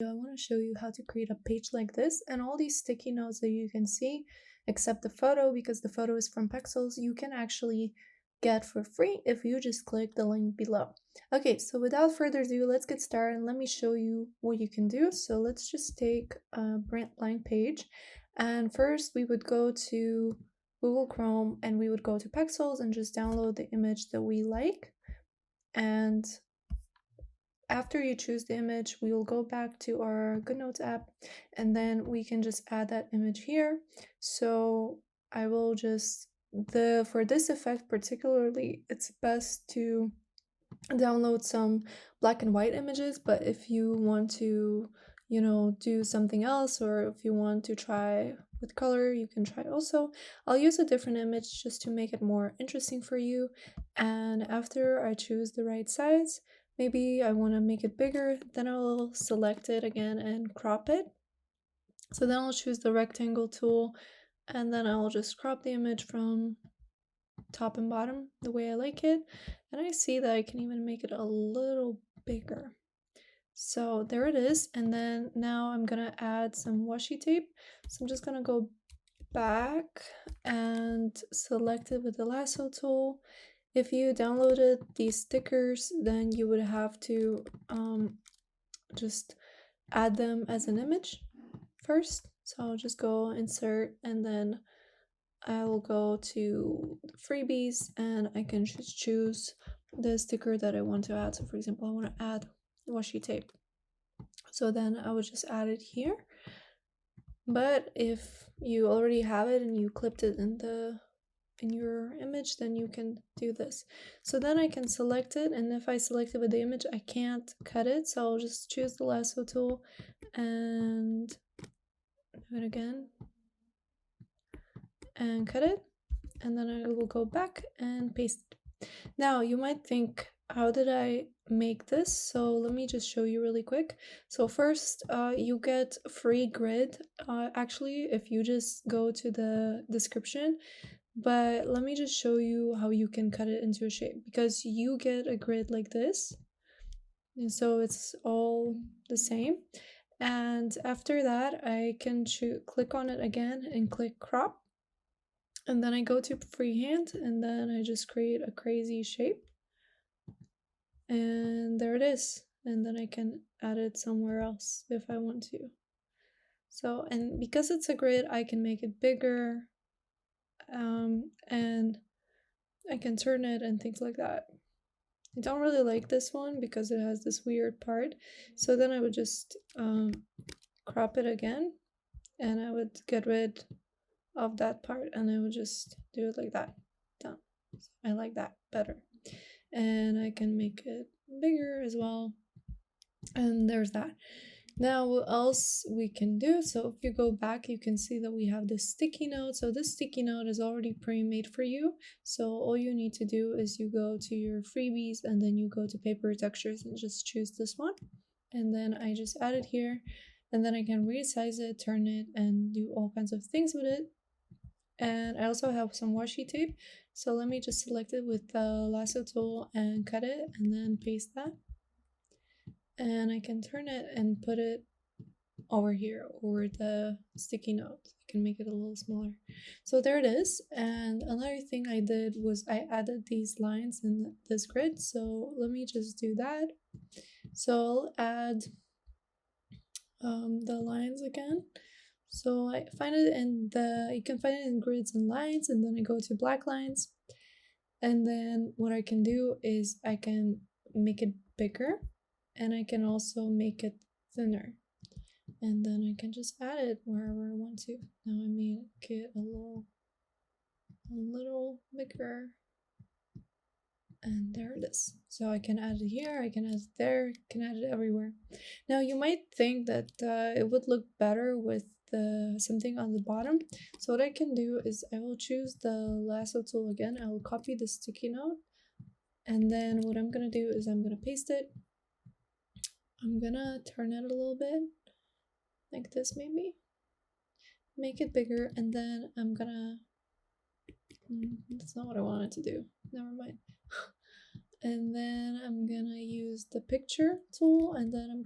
I want to show you how to create a page like this, and all these sticky notes that you can see, except the photo, because the photo is from Pexels, you can actually get for free if you just click the link below. Okay, so without further ado, let's get started and let me show you what you can do. So let's just take a blank page, and first we would go to Google Chrome and we would go to Pexels and just download the image that we like. And after you choose the image, we will go back to our Goodnotes app, and then we can just add that image here. So I will just, for this effect particularly, it's best to download some black and white images, but if you want to, do something else, or if you want to try with color, you can try also. I'll use a different image just to make it more interesting for you. And after I choose the right size, maybe I want to make it bigger, then I'll select it again and crop it. So then I'll choose the rectangle tool, and then I'll just crop the image from top and bottom the way I like it. And I see that I can even make it a little bigger. So there it is. And then now I'm gonna add some washi tape. So I'm just gonna go back and select it with the lasso tool. If you downloaded these stickers, then you would have to just add them as an image first. So I'll just go insert, and then I will go to freebies, and I can just choose the sticker that I want to add. So for example, I want to add washi tape. So then I would just add it here. But if you already have it and you clipped it in your image, then you can do this. So then I can select it, and if I select it with the image, I can't cut it. So I'll just choose the lasso tool and do it again and cut it, and then I will go back and paste it. Now you might think, how did I make this? So let me just show you really quick. So first, you get free grid, actually, if you just go to the description. But let me just show you how you can cut it into a shape, because you get a grid like this, and so it's all the same. And after that, I can click on it again and click crop, and then I go to freehand, and then I just create a crazy shape, and there it is. And then I can add it somewhere else if I want to. So, and because it's a grid, I can make it bigger, and I can turn it and things like that. I don't really like this one because it has this weird part. So then I would just crop it again, and I would get rid of that part, and I would just do it like that. Done. I like that better. And I can make it bigger as well. And there's that. Now what else we can do? So if you go back, you can see that we have this sticky note. So this sticky note is already pre-made for you. So all you need to do is you go to your freebies, and then you go to paper textures and just choose this one. And then I just add it here, and then I can resize it, turn it, and do all kinds of things with it. And I also have some washi tape. So let me just select it with the lasso tool and cut it, and then paste that. And I can turn it and put it over here over the sticky note. I can make it a little smaller. So there it is. And another thing I did was I added these lines in this grid. So let me just do that. So I'll add the lines again. So I find it you can find it in grids and lines, and then I go to black lines. And then what I can do is I can make it bigger, and I can also make it thinner, and then I can just add it wherever I want to. Now I make it a little bigger, and there it is. So I can add it here, I can add it there, I can add it everywhere. Now you might think that it would look better with something on the bottom. So what I can do is I will choose the lasso tool again. I will copy the sticky note, and then what I'm gonna do is I'm gonna paste it. I'm gonna turn it a little bit like this, maybe make it bigger, and then I'm gonna that's not what I wanted to do, never mind. And then I'm gonna use the picture tool, and then I'm